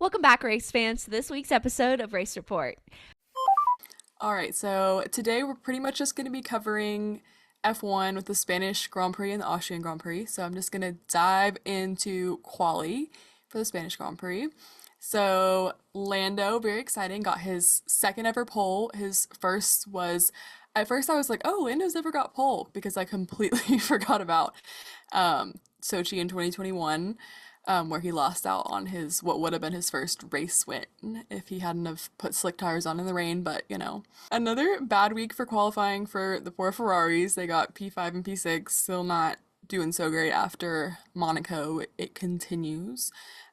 Welcome back, race fans, to this week's episode of Race Report. All right, so today we're pretty much just going to be covering F1 with the Spanish Grand Prix and the Austrian Grand Prix. So I'm just going to dive into quali for the Spanish Grand Prix. So Lando, very exciting, got his second ever pole. His first was, at first I was like, oh, Lando's never got pole because I completely forgot about Sochi in 2021, where he lost out on his what would have been his first race win if he hadn't have put slick tires on in the rain. But another bad week for qualifying for the poor Ferraris. They got P5 and P6, still not doing so great after Monaco. It continues.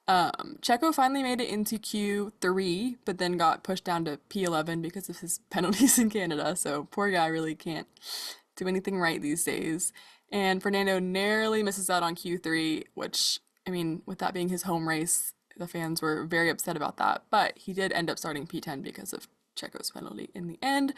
Checo finally made it into Q3, but then got pushed down to P11 because of his penalties in Canada. So poor guy really can't do anything right these days. And Fernando narrowly misses out on Q3, which, I mean, with that being his home race, the fans were very upset about that. But he did end up starting P10 because of Checo's penalty in the end.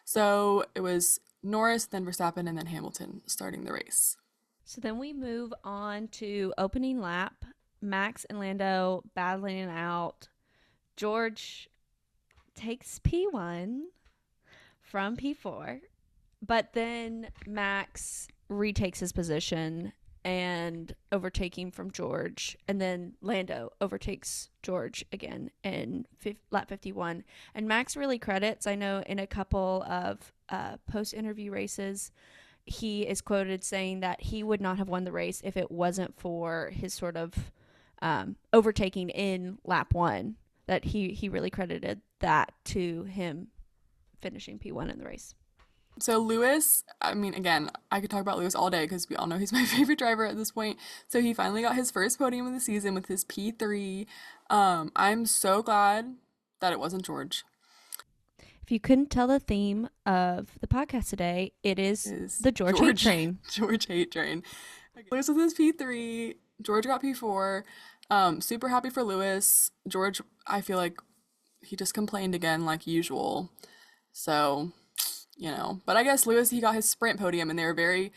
So it was Norris, then Verstappen, and then Hamilton starting the race. So then we move on to opening lap. Max and Lando battling it out. George takes P1 from P4, but then Max retakes his position and overtaking from George, and then Lando overtakes George again in lap 51. And Max really credits, I know in a couple of post-interview races, he is quoted saying that he would not have won the race if it wasn't for his sort of overtaking in lap 1, that he really credited that to him finishing P1 in the race. So Lewis, I mean, again, I could talk about Lewis all day because we all know he's my favorite driver at this point. So he finally got his first podium of the season with his P3. I'm so glad that it wasn't George. If you couldn't tell the theme of the podcast today, it is the George hate train. George hate train. Okay. Lewis with his P3. George got P4. Super happy for Lewis. George, I feel like he just complained again like usual. So, but I guess Lewis, he got his sprint podium and they were very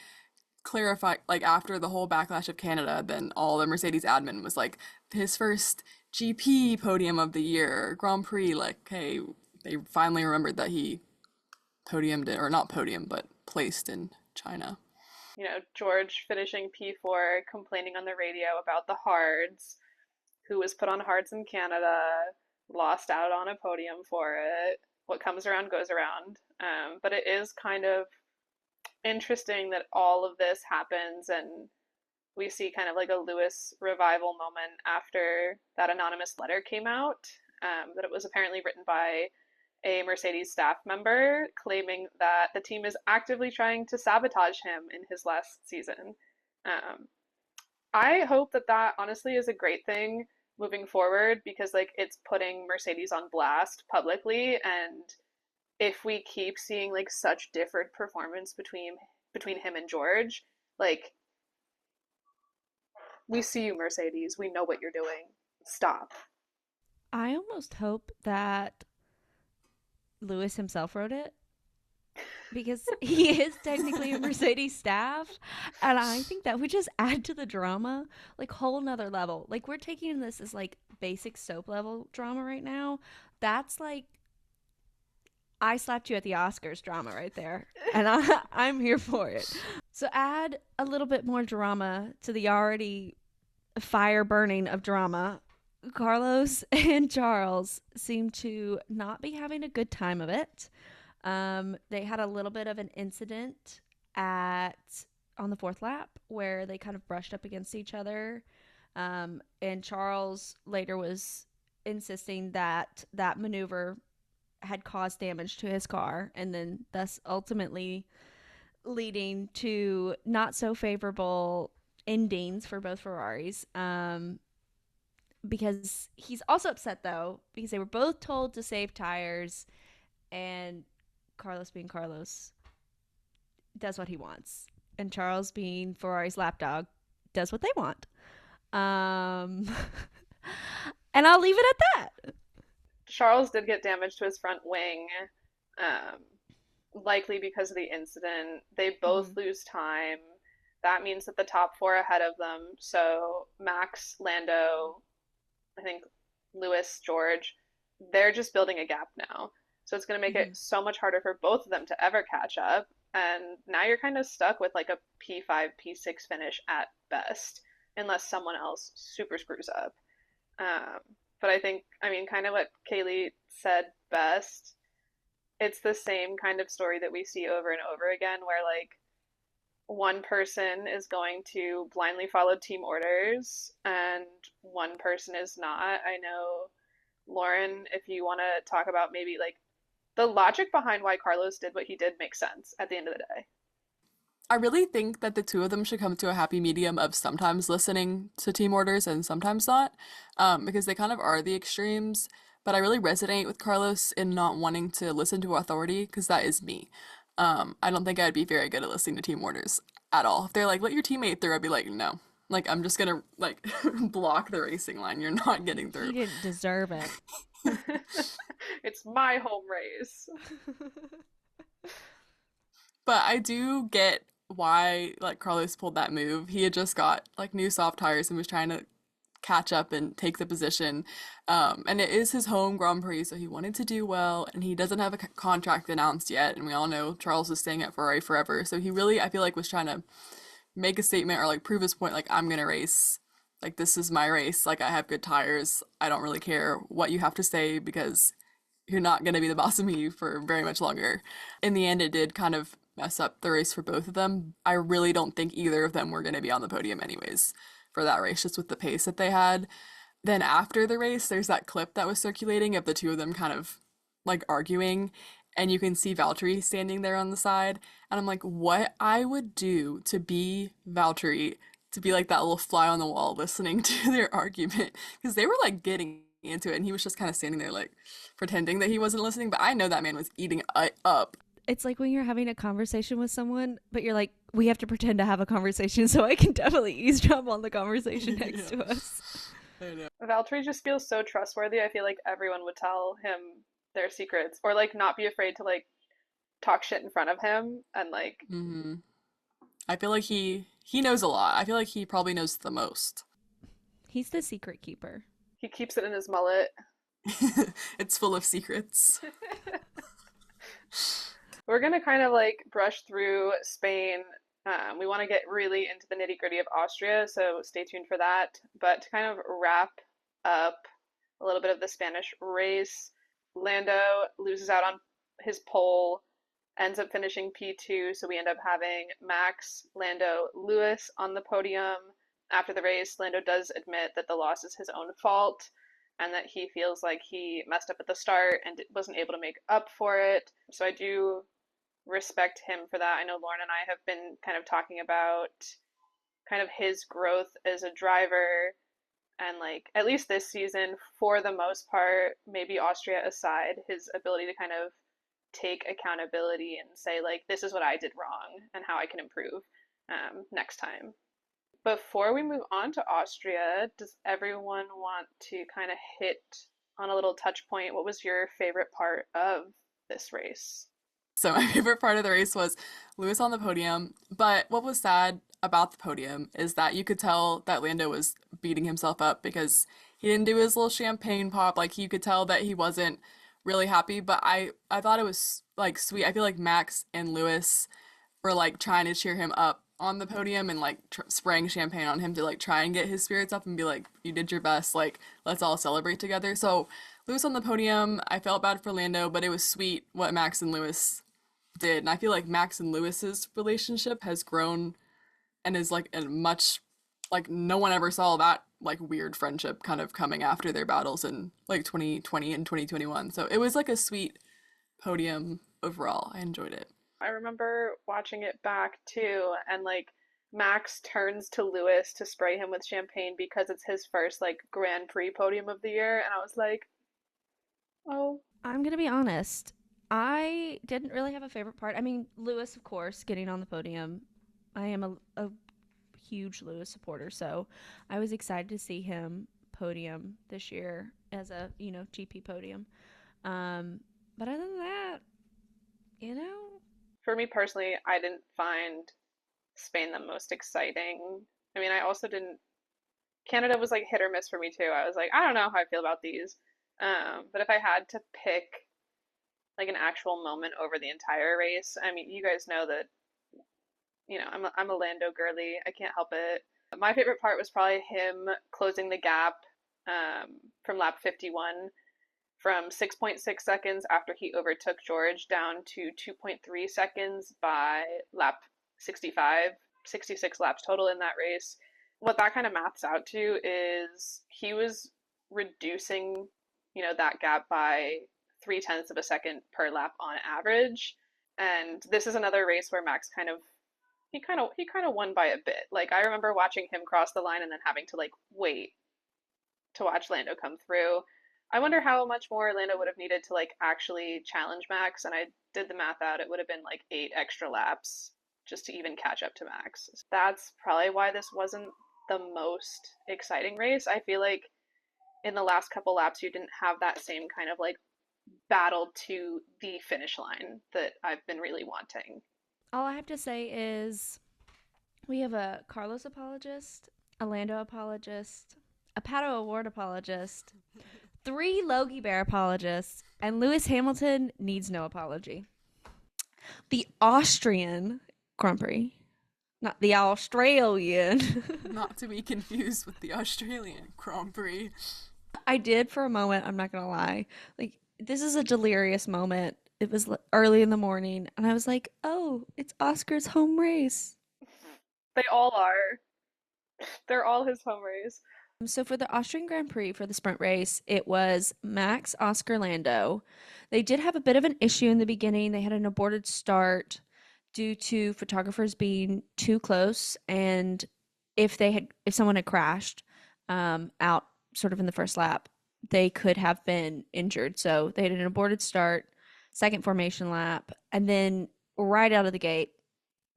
clarified, like after the whole backlash of Canada, then all the Mercedes admin was like, his first GP podium of the year, Grand Prix, like, hey, they finally remembered that he podiumed it, or not podium, but placed in China. George finishing P4, complaining on the radio about the hards, who was put on hards in Canada, lost out on a podium for it. What comes around goes around. But it is kind of interesting that all of this happens and we see kind of like a Lewis revival moment after that anonymous letter came out, that it was apparently written by a Mercedes staff member claiming that the team is actively trying to sabotage him in his last season. I hope that honestly is a great thing moving forward because like it's putting Mercedes on blast publicly, and if we keep seeing like such different performance between him and George, like we see you Mercedes, we know what you're doing. Stop. I almost hope that Lewis himself wrote it because he is technically a Mercedes staff, and I think that would just add to the drama like whole nother level. Like we're taking this as like basic soap level drama right now. That's like I slapped you at the Oscars drama right there, and I'm here for it. So add a little bit more drama to the already fire burning of drama. Carlos and Charles seem to not be having a good time of it. They had a little bit of an incident on the fourth lap where they kind of brushed up against each other. And Charles later was insisting that that maneuver had caused damage to his car, and then thus ultimately leading to not so favorable endings for both Ferraris. Because he's also upset though because they were both told to save tires, and Carlos being Carlos does what he wants, and Charles being Ferrari's lapdog does what they want. And I'll leave it at that. Charles did get damage to his front wing, likely because of the incident. They both lose time. That means that the top four ahead of them, so Max, Lando, I think Lewis, George, they're just building a gap now. So it's going to make it Mhm. so much harder for both of them to ever catch up. And now you're kind of stuck with like a P5, P6 finish at best, unless someone else super screws up. Um, but I think, I mean, kind of what Kaylee said best, it's the same kind of story that we see over and over again, where like one person is going to blindly follow team orders and one person is not. I know, Lauren, if you want to talk about maybe like the logic behind why Carlos did what he did makes sense at the end of the day. I really think that the two of them should come to a happy medium of sometimes listening to team orders and sometimes not, because they kind of are the extremes. But I really resonate with Carlos in not wanting to listen to authority because that is me. I don't think I'd be very good at listening to team orders at all. If they're like, let your teammate through, I'd be like, no. Like, I'm just gonna, like, block the racing line. You're not getting He through. didn't deserve it. It's my home race. But I do get why, like, Carlos pulled that move. He had just got, like, new soft tires and was trying to catch up and take the position. And it is his home Grand Prix, so he wanted to do well, and he doesn't have a contract announced yet. And we all know Charles is staying at Ferrari forever, so he really, I feel like, was trying to make a statement or like prove his point, like I'm gonna race, like this is my race, like I have good tires. I don't really care what you have to say because you're not gonna be the boss of me for very much longer. In the end, it did kind of mess up the race for both of them. I really don't think either of them were gonna be on the podium anyways for that race, just with the pace that they had. Then after the race, there's that clip that was circulating of the two of them kind of like arguing, and you can see Valtteri standing there on the side, and I'm like, what I would do to be Valtteri, to be like that little fly on the wall listening to their argument, because they were like getting into it, and he was just kind of standing there like pretending that he wasn't listening, but I know that man was eating it up. It's like when you're having a conversation with someone, but you're like, we have to pretend to have a conversation so I can definitely eavesdrop on the conversation next Yeah, to us. I know. Valtteri just feels so trustworthy. I feel like everyone would tell him their secrets or like not be afraid to like talk shit in front of him and like Hmm. I feel like he knows a lot. I feel like he probably knows the most. He's the secret keeper. he keeps it in his mullet. It's full of secrets. We're gonna kind of like brush through Spain. We want to get really into the nitty gritty of Austria, so stay tuned for that. But to kind of wrap up a little bit of the Spanish race, Lando loses out on his pole, ends up finishing P2, so we end up having Max, Lando, Lewis on the podium. After the race, Lando does admit that the loss is his own fault and that he feels like he messed up at the start and wasn't able to make up for it. So I do respect him for that. I know Lauren and I have been kind of talking about kind of his growth as a driver and like at least this season for the most part, maybe Austria aside, his ability to kind of take accountability and say like this is what I did wrong and how I can improve next time. Before we move on to Austria, does everyone want to kind of hit on a little touch point? What was your favorite part of this race? So my favorite part of the race was Lewis on the podium. But what was sad about the podium is that you could tell that Lando was beating himself up because he didn't do his little champagne pop. Like you could tell that he wasn't really happy. But I thought it was like sweet. I feel like Max and Lewis were like trying to cheer him up on the podium and like spraying champagne on him to like try and get his spirits up and be like, you did your best. Like let's all celebrate together. So Lewis on the podium. I felt bad for Lando, but it was sweet what Max and Lewis did. And I feel like Max and Lewis's relationship has grown and is like a much like no one ever saw that like weird friendship kind of coming after their battles in like 2020 and 2021. So it was like a sweet podium overall. I enjoyed it. I remember watching it back too, and like Max turns to Lewis to spray him with champagne because it's his first like Grand Prix podium of the year, and I was like, oh, I'm going to be honest. I didn't really have a favorite part. I mean, Lewis, of course, getting on the podium. I am a huge Lewis supporter, so I was excited to see him podium this year as a, GP podium. Um, but other than that, you know, for me personally, I didn't find Spain the most exciting. I mean, I also didn't Canada was like hit or miss for me too. I was like, I don't know how I feel about these. But if I had to pick like an actual moment over the entire race, I mean, you guys know that, I'm a Lando girly. I can't help it. My favorite part was probably him closing the gap from lap 51 from 6.6 seconds after he overtook George down to 2.3 seconds by lap 65, 66 laps total in that race. What that kind of maths out to is he was reducing, that gap by 3/10 of a second per lap on average. And this is another race where Max he kind of won by a bit. Like I remember watching him cross the line and then having to like wait to watch Lando come through. I wonder how much more Lando would have needed to like actually challenge Max, and I did the math out. It would have been like 8 extra laps just to even catch up to Max. That's probably why this wasn't the most exciting race. I feel like in the last couple laps you didn't have that same kind of like battle to the finish line that I've been really wanting. All I have to say is we have a Carlos apologist, a Lando apologist, a Pato Award apologist, 3 Logie Bear apologists, and Lewis Hamilton needs no apology. The Austrian Grand Prix, not the Australian. Not to be confused with the Australian Grand Prix. I did for a moment, I'm not going to lie. Like, this is a delirious moment. It was early in the morning, and I was like, oh, it's Oscar's home race. They all are. They're all his home race. So for the Austrian Grand Prix, for the sprint race, it was Max, Oscar, Lando. They did have a bit of an issue in the beginning. They had an aborted start due to photographers being too close, and if someone had crashed out sort of in the first lap, they could have been injured. So they had an aborted start, second formation lap, and then right out of the gate,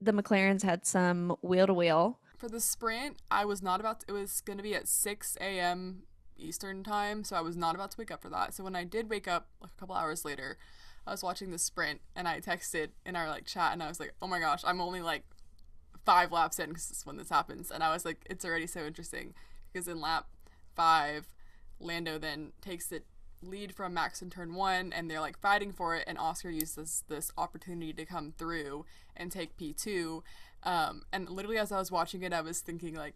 the McLarens had some wheel to wheel. For the sprint, I was not about to, it was going to be at 6 a.m. Eastern time, so I was not about to wake up for that. So when I did wake up like a couple hours later, I was watching the sprint and I texted in our like chat and I was like, oh my gosh, I'm only like 5 laps in because this is when this happens. And I was like, it's already so interesting because in lap 5, Lando then takes the lead from Max in turn 1 and they're like fighting for it, and Oscar uses this opportunity to come through and take P2. And literally as I was watching it, I was thinking like,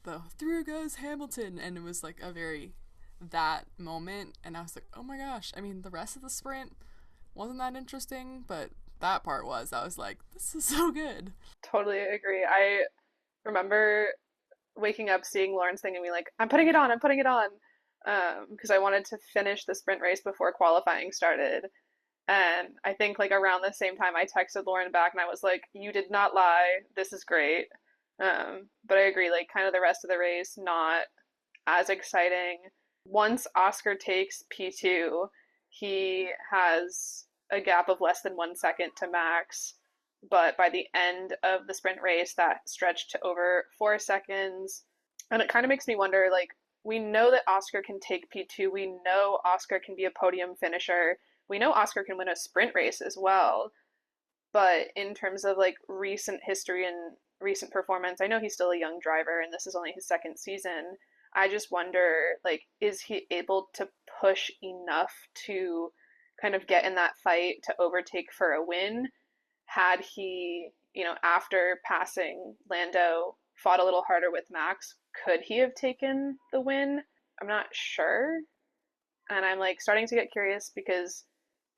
the through goes Hamilton, and it was like a very that moment, and I was like, oh my gosh. I mean, the rest of the sprint wasn't that interesting, but that part was. I was like, this is so good. Totally agree. I remember waking up, seeing Lauren's thing, and being like, I'm putting it on, I'm putting it on. Because I wanted to finish the sprint race before qualifying started. And I think like around the same time I texted Lauren back and I was like, you did not lie. This is great. But I agree, like kind of the rest of the race, not as exciting. Once Oscar takes P2, he has a gap of less than 1 second to Max. But by the end of the sprint race, that stretched to over 4 seconds. And it kind of makes me wonder, like, we know that Oscar can take P2. We know Oscar can be a podium finisher. We know Oscar can win a sprint race as well. But in terms of like recent history and recent performance, I know he's still a young driver and this is only his second season. I just wonder, like, is he able to push enough to kind of get in that fight to overtake for a win? Had he, after passing Lando, fought a little harder with Max, could he have taken the win? I'm not sure. And I'm like starting to get curious because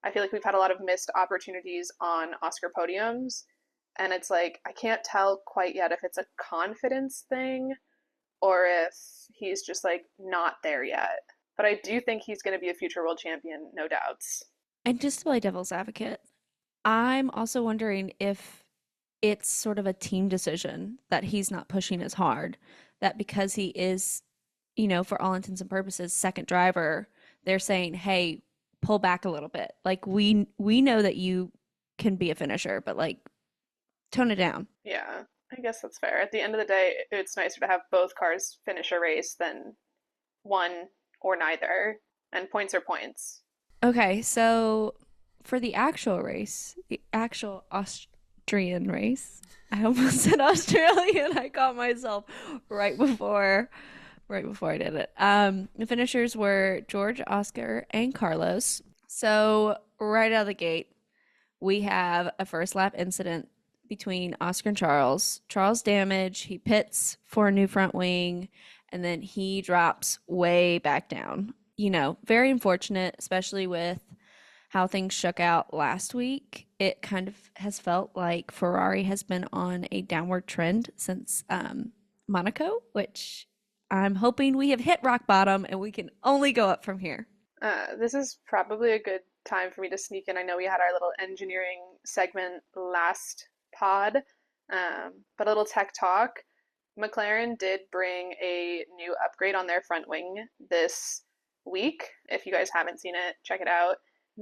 I feel like we've had a lot of missed opportunities on Oscar podiums. And it's like, I can't tell quite yet if it's a confidence thing or if he's just like not there yet. But I do think he's going to be a future world champion, no doubts. And just to play devil's advocate, I'm also wondering if it's sort of a team decision that he's not pushing as hard, that because he is, for all intents and purposes, second driver, they're saying, hey, pull back a little bit. Like we know that you can be a finisher, but like tone it down. Yeah, I guess that's fair. At the end of the day, it's nicer to have both cars finish a race than one or neither. And points are points. Okay, so for the actual race, the actual Austrian race, I almost said Australian. I caught myself right before right before I did it. The finishers were George, Oscar, and Carlos. So right out of the gate, we have a first lap incident between Oscar and Charles. Charles damage, he pits for a new front wing, and then he drops way back down. Very unfortunate, especially with how things shook out last week. It kind of has felt like Ferrari has been on a downward trend since Monaco, which I'm hoping we have hit rock bottom and we can only go up from here. This is probably a good time for me to sneak in. I know we had our little engineering segment last pod, but a little tech talk. McLaren did bring a new upgrade on their front wing this week. If you guys haven't seen it, check it out.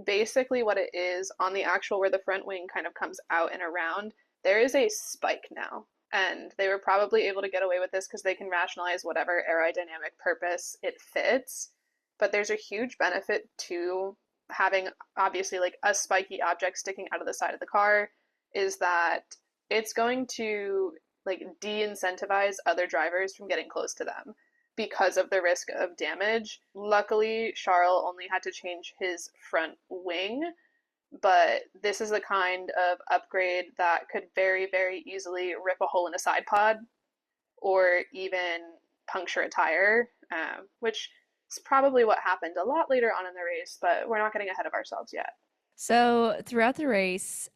Basically, what it is on the actual where the front wing kind of comes out and around, there is a spike now. And they were probably able to get away with this because they can rationalize whatever aerodynamic purpose it fits. But there's a huge benefit to having obviously like a spiky object sticking out of the side of the car is that it's going to like de-incentivize other drivers from getting close to them because of the risk of damage. Luckily, Charles only had to change his front wing, but this is the kind of upgrade that could very, very easily rip a hole in a side pod or even puncture a tire, which is probably what happened a lot later on in the race, but we're not getting ahead of ourselves yet. So throughout the race,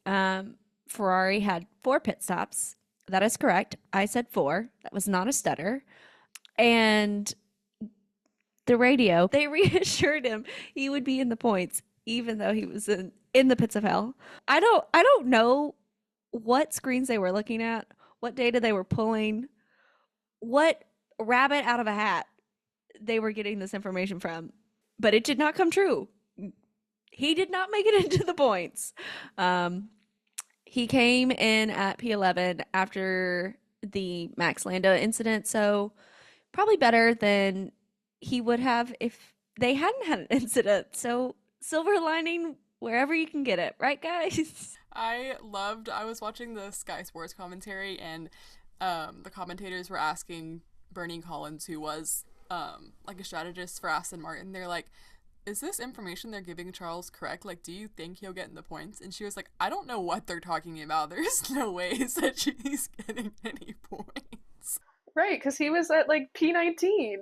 Ferrari had 4 pit stops. That is correct. I said 4. That was not a stutter. And the radio, they reassured him he would be in the points, even though he was in the pits of hell. I don't know what screens they were looking at, what data they were pulling, what rabbit out of a hat they were getting this information from, but it did not come true. He did not make it into the points. He came in at P11 after the Max Lando incident, so probably better than he would have if they hadn't had an incident. So silver lining wherever you can get it, right, guys? I was watching the Sky Sports commentary, and the commentators were asking Bernie Collins, who was like a strategist for Aston Martin, they're like, is this information they're giving Charles correct? Like, do you think he'll get in the points? And she was like, I don't know what they're talking about. There's no ways that he's getting any points. Right, because he was at like P19.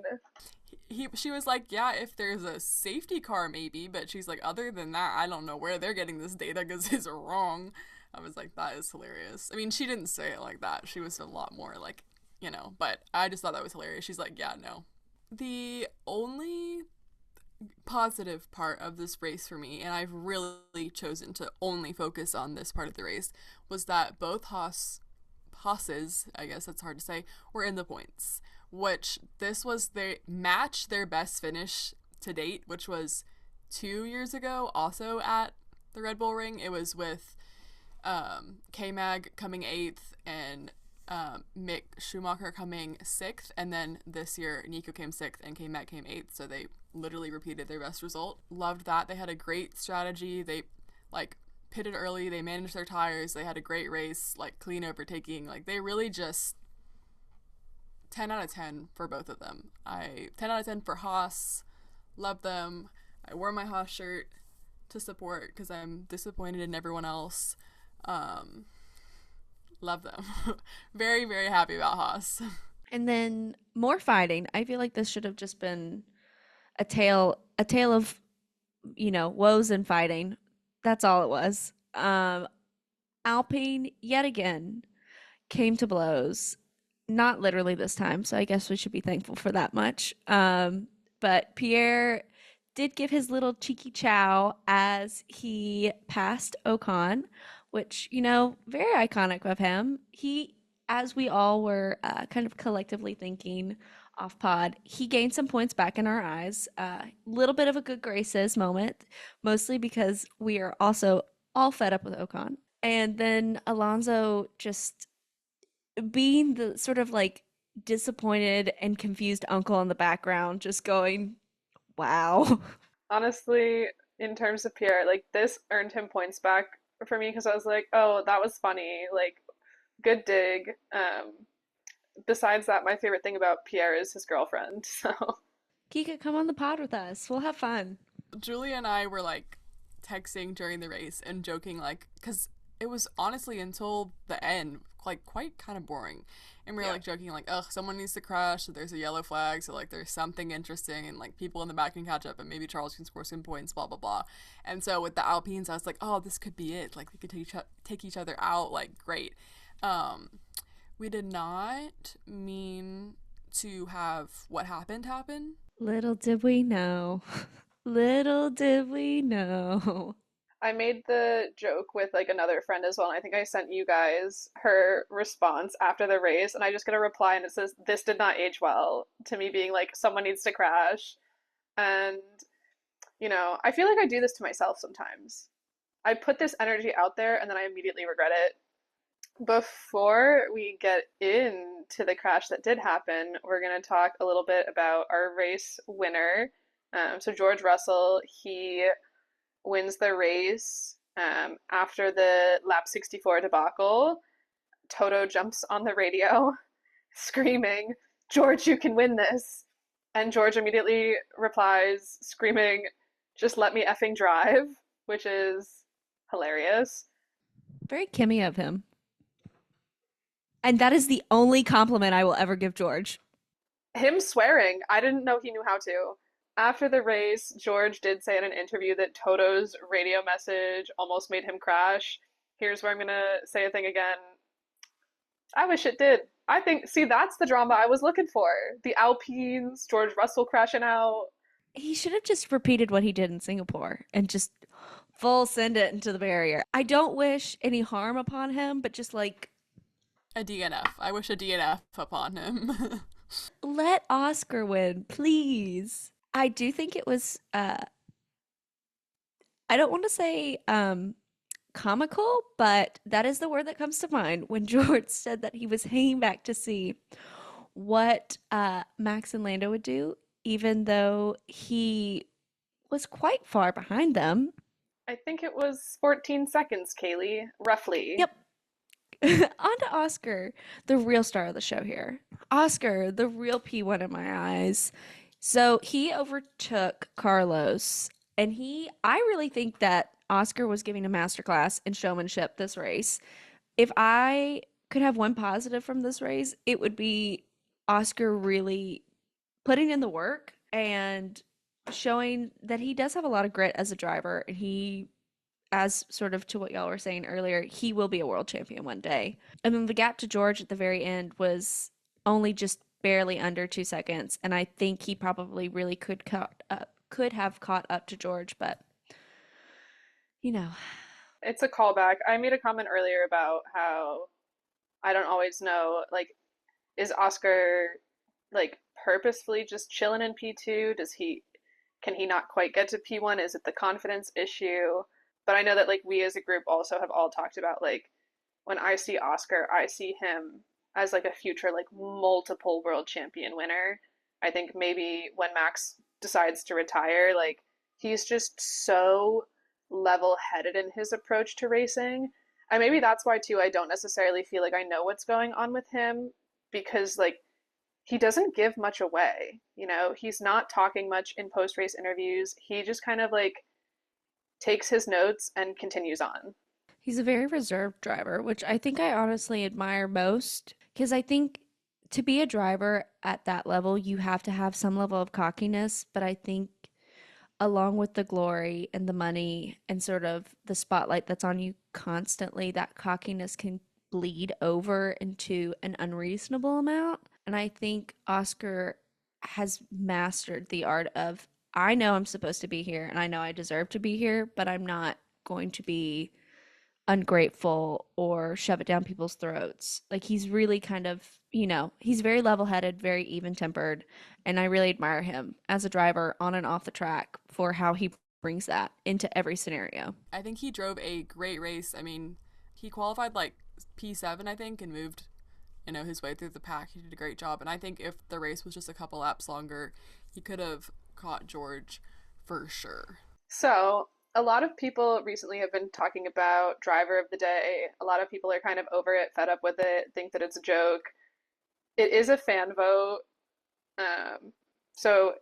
She was like, yeah, if there's a safety car, maybe, but she's like, other than that, I don't know where they're getting this data because it's wrong. I was like, that is hilarious. I mean, she didn't say it like that. She was a lot more like, but I just thought that was hilarious. She's like, yeah, no. The only positive part of this race for me, and I've really chosen to only focus on this part of the race, was that both Haas's, I guess that's hard to say, were in the points, which this was their best finish to date, which was 2 years ago, also at the Red Bull Ring. It was with K-Mag coming 8th and Mick Schumacher coming 6th, and then this year Nico came 6th and K-Mag came 8th, so they literally repeated their best result. Loved that. They had a great strategy. They pitted early, they managed their tires, they had a great race, clean overtaking. They really just 10 out of 10 for both of them. 10 out of 10 for Haas. Love them. I wore my Haas shirt to support because I'm disappointed in everyone else. Love them. Very, very happy about Haas. And then more fighting. I feel like this should have just been a tale of, woes and fighting. That's all it was. Alpine yet again came to blows. Not literally this time, so I guess we should be thankful for that much. But Pierre did give his little cheeky chow as he passed Ocon, which, very iconic of him. He, as we all were kind of collectively thinking off pod, he gained some points back in our eyes. Little bit of a good graces moment, mostly because we are also all fed up with Ocon. And then Alonso just being the sort of disappointed and confused uncle in the background, just going, wow. Honestly, in terms of Pierre, this earned him points back for me because I was like, oh, that was funny. Good dig. besides that, my favorite thing about Pierre is his girlfriend. So Kika, come on the pod with us. We'll have fun. Julia and I were like texting during the race and joking, like, because it was honestly until the end, like, quite kind of boring. And we were yeah. like joking, like, ugh, someone needs to crash, so there's a yellow flag, so like there's something interesting, and like people in the back can catch up, and maybe Charles can score some points, blah, blah, blah. And so with the Alpines, I was like, oh, this could be it. Like, they could take each other out, like, great. Um, we did not mean to have what happened happen. Little did we know. Little did we know. I made the joke with like another friend as well. And I think I sent you guys her response after the race, and I just get a reply and it says, "This did not age well," to me being like, someone needs to crash. And, I feel like I do this to myself sometimes. I put this energy out there and then I immediately regret it. Before we get into the crash that did happen, we're going to talk a little bit about our race winner. So, George Russell, he wins the race after the lap 64 debacle. Toto jumps on the radio screaming, "George, you can win this." And George immediately replies, screaming, "Just let me effing drive," which is hilarious. Very Kimmy of him. And that is the only compliment I will ever give George. Him swearing, I didn't know he knew how to. After the race, George did say in an interview that Toto's radio message almost made him crash. Here's where I'm gonna say a thing again. I wish it did. I think, see, that's the drama I was looking for. The Alpines, George Russell crashing out. He should have just repeated what he did in Singapore and just full send it into the barrier. I don't wish any harm upon him, but just like A DNF. I wish a DNF upon him. let Oscar win, please. I do think it was I don't want to say comical, but that is the word that comes to mind when George said that he was hanging back to see what Max and Lando would do, even though he was quite far behind them. I think it was 14 seconds, Kaylee, roughly. Yep. On to Oscar, the real star of the show here. Oscar, the real P1 in my eyes. So he overtook Carlos, and I really think that Oscar was giving a masterclass in showmanship this race. If I could have one positive from this race, it would be Oscar really putting in the work and showing that he does have a lot of grit as a driver. And he, as sort of to what y'all were saying earlier, he will be a world champion one day. And then the gap to George at the very end was only just barely under 2 seconds, and I think he probably really could have caught up to George, but you know, It's a callback. I made a comment earlier about how I don't always know, like, is Oscar like purposefully just chilling in P2? Can he not quite get to P1? Is it the confidence issue? But I know that like we as a group also have all talked about like when I see Oscar, I see him as like a future like multiple world champion winner. I think maybe when Max decides to retire, like he's just so level-headed in his approach to racing. And maybe that's why too I don't necessarily feel like I know what's going on with him because like he doesn't give much away. He's not talking much in post-race interviews. He just kind of like takes his notes and continues on. he's a very reserved driver, which I think I honestly admire most because I think to be a driver at that level, you have to have some level of cockiness, but I think along with the glory and the money and sort of the spotlight that's on you constantly, that cockiness can bleed over into an unreasonable amount. And I think Oscar has mastered the art of I know I'm supposed to be here and I know I deserve to be here, but I'm not going to be ungrateful or shove it down people's throats. Like he's really kind of, he's very level-headed, very even-tempered, and I really admire him as a driver on and off the track for how he brings that into every scenario. I think he drove a great race. I mean, he qualified like P7, I think, and moved, his way through the pack. He did a great job. And I think if the race was just a couple laps longer, he could have caught George for sure. So, a lot of people recently have been talking about driver of the day. A lot of people are kind of over it, fed up with it, think that it's a joke. It is a fan vote. So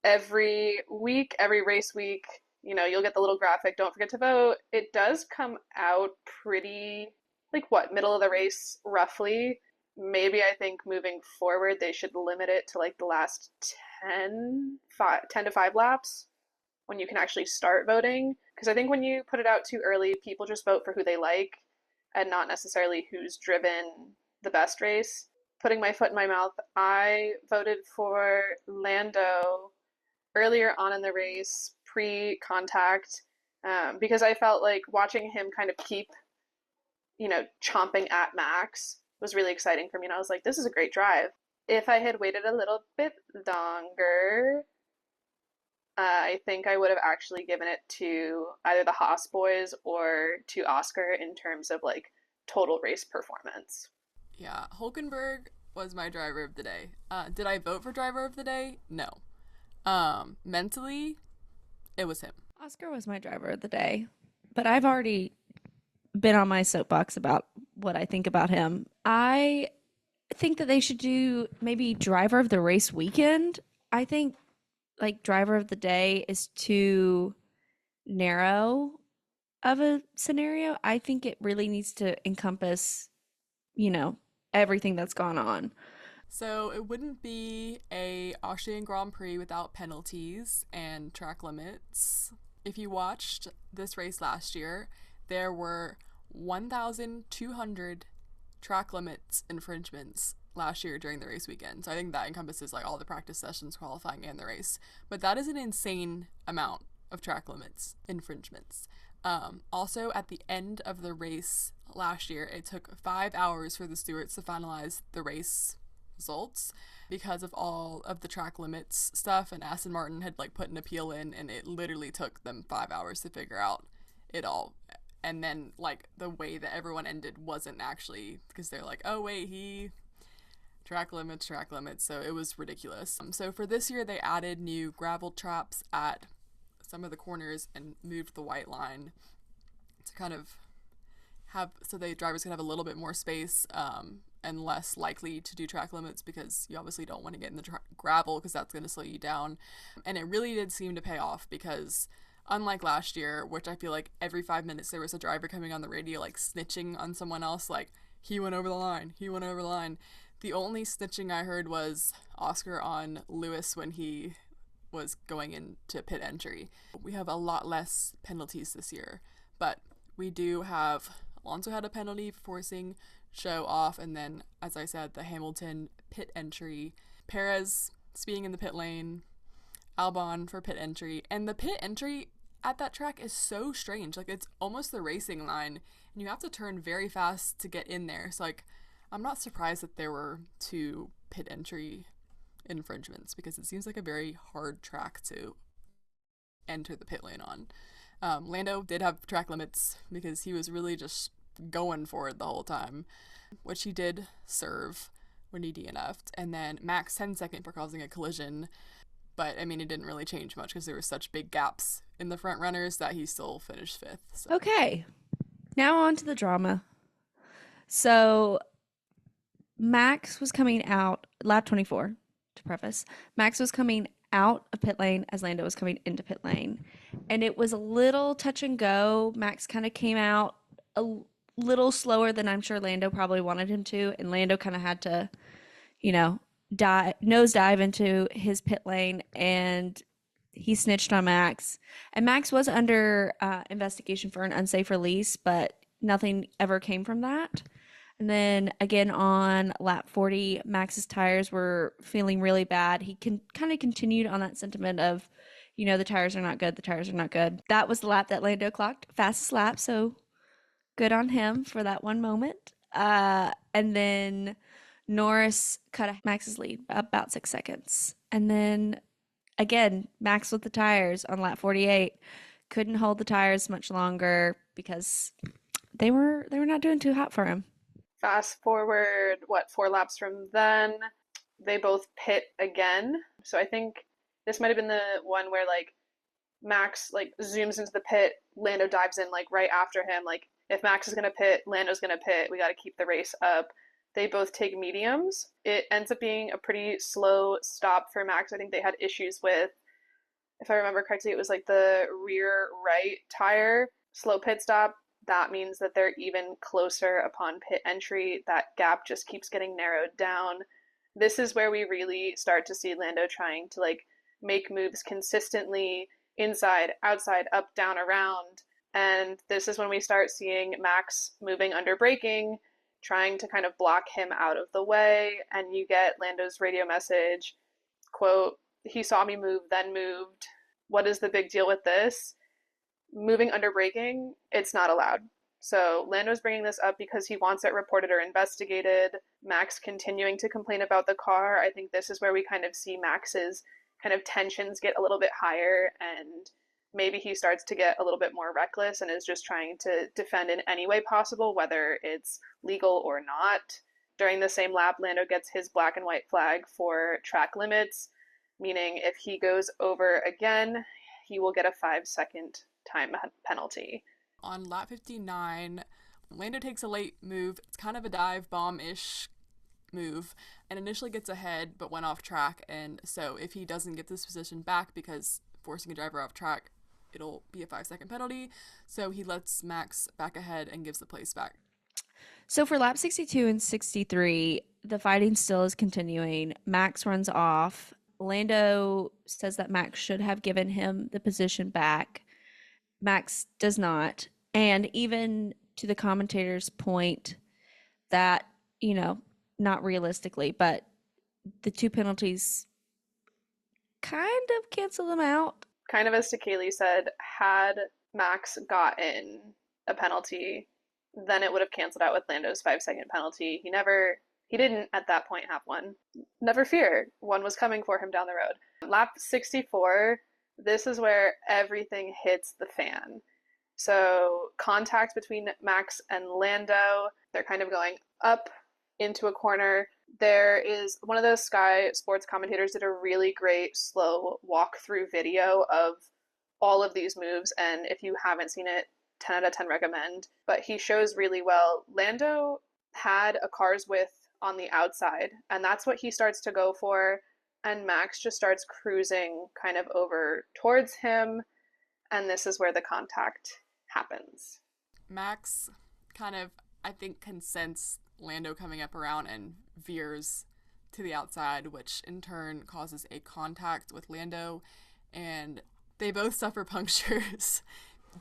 every week, every race week, you'll get the little graphic, don't forget to vote. It does come out pretty, like what, middle of the race, roughly. Maybe I think moving forward, they should limit it to like the last 10 to 5 laps when you can actually start voting. Because I think when you put it out too early, people just vote for who they like and not necessarily who's driven the best race. Putting my foot in my mouth, I voted for Lando earlier on in the race, pre-contact, because I felt like watching him kind of keep, chomping at Max was really exciting for me. And I was like, this is a great drive. If I had waited a little bit longer, I think I would have actually given it to either the Haas boys or to Oscar in terms of like total race performance. Yeah, Hulkenberg was my driver of the day. Did I vote for driver of the day? No. Mentally, it was him. Oscar was my driver of the day, but I've already been on my soapbox about what I think about him. I think that they should do maybe driver of the race weekend. I think like driver of the day is too narrow of a scenario. I think it really needs to encompass, you know, everything that's gone on. So it wouldn't be a Austrian Grand Prix without penalties and track limits. If you watched this race last year, there were 1,200 track limits infringements last year during the race weekend. So I think that encompasses like all the practice sessions, qualifying, and the race. But that is an insane amount of track limits infringements. Also, at the end of the race last year, it took 5 hours for the stewards to finalize the race results because of all of the track limits stuff, and Aston Martin had like put an appeal in, and it literally took them 5 hours to figure out it all. And then like the way that everyone ended wasn't actually because they're like, oh wait, he track limits, so it was ridiculous. So for this year, they added new gravel traps at some of the corners and moved the white line to kind of have so the drivers can have a little bit more space, and less likely to do track limits because you obviously don't want to get in the gravel because that's going to slow you down. And it really did seem to pay off because unlike last year, which I feel like every 5 minutes there was a driver coming on the radio like snitching on someone else, like he went over the line, the only snitching I heard was Oscar on Lewis when he was going into pit entry. We have a lot less penalties this year, but we do have Alonso had a penalty for forcing show off, and then, as I said, the Hamilton pit entry, Perez speeding in the pit lane, Albon for pit entry, and the pit entry at that track is so strange. Like, it's almost the racing line, and you have to turn very fast to get in there. So, like, I'm not surprised that there were 2 pit entry infringements because it seems like a very hard track to enter the pit lane on. Lando did have track limits because he was really just going for it the whole time, which he did serve when he DNF'd. And then Max 10-second for causing a collision. But, I mean, it didn't really change much because there were such big gaps in the front runners that he still finished 5th. So. Okay, now on to the drama. So Max was coming out, lap 24, to preface. Max was coming out of pit lane as Lando was coming into pit lane. And it was a little touch and go. Max kind of came out a little slower than I'm sure Lando probably wanted him to. And Lando kind of had to, nose dive into his pit lane, and he snitched on Max. And Max was under investigation for an unsafe release, but nothing ever came from that. And then again on lap 40, Max's tires were feeling really bad. He kind of continued on that sentiment of, the tires are not good. That was the lap that Lando clocked, fastest lap. So good on him for that one moment. And then Norris cut Max's lead about 6 seconds. And then again, Max with the tires on lap 48 couldn't hold the tires much longer because they were not doing too hot for him. Fast forward, 4 laps from then, they both pit again. So I think this might have been the one where like Max like zooms into the pit, Lando dives in like right after him. Like if Max is gonna pit, Lando's gonna pit. We got to keep the race up. They both take mediums. It ends up being a pretty slow stop for Max. I think they had issues with, if I remember correctly, it was like the rear right tire. Slow pit stop. That means that they're even closer upon pit entry. That gap just keeps getting narrowed down. This is where we really start to see Lando trying to like make moves consistently inside, outside, up, down, around. And this is when we start seeing Max moving under braking, trying to kind of block him out of the way. And you get Lando's radio message, quote, he saw me move, then moved. What is the big deal with this? Moving under braking, it's not allowed. So Lando's bringing this up because he wants it reported or investigated. Max continuing to complain about the car. I think this is where we kind of see Max's kind of tensions get a little bit higher, and maybe he starts to get a little bit more reckless and is just trying to defend in any way possible, whether it's legal or not. During the same lap, Lando gets his black and white flag for track limits, meaning if he goes over again, he will get a 5-second time penalty. On lap 59, Lando takes a late move. It's kind of a dive bomb-ish move, and initially gets ahead but went off track, and so if he doesn't get this position back because forcing a driver off track, it'll be a 5-second penalty. So he lets Max back ahead and gives the place back. So for lap 62 and 63, the fighting still is continuing. Max runs off. Lando says that Max should have given him the position back. Max does not. And even to the commentator's point that, not realistically, but the two penalties kind of cancel them out. Kind of as Kaylee said, had Max gotten a penalty, then it would have canceled out with Lando's 5-second penalty. He didn't at that point have one. Never fear, one was coming for him down the road. Lap 64, this is where everything hits the fan. So contact between Max and Lando, they're kind of going up into a corner. There is one of those Sky Sports commentators did a really great slow walkthrough video of all of these moves, and if you haven't seen it, 10 out of 10 recommend. But he shows really well. Lando had a car's width on the outside, and that's what he starts to go for, and Max just starts cruising kind of over towards him, and this is where the contact happens. Max kind of, I think, consents Lando coming up around and veers to the outside, which in turn causes a contact with Lando, and they both suffer punctures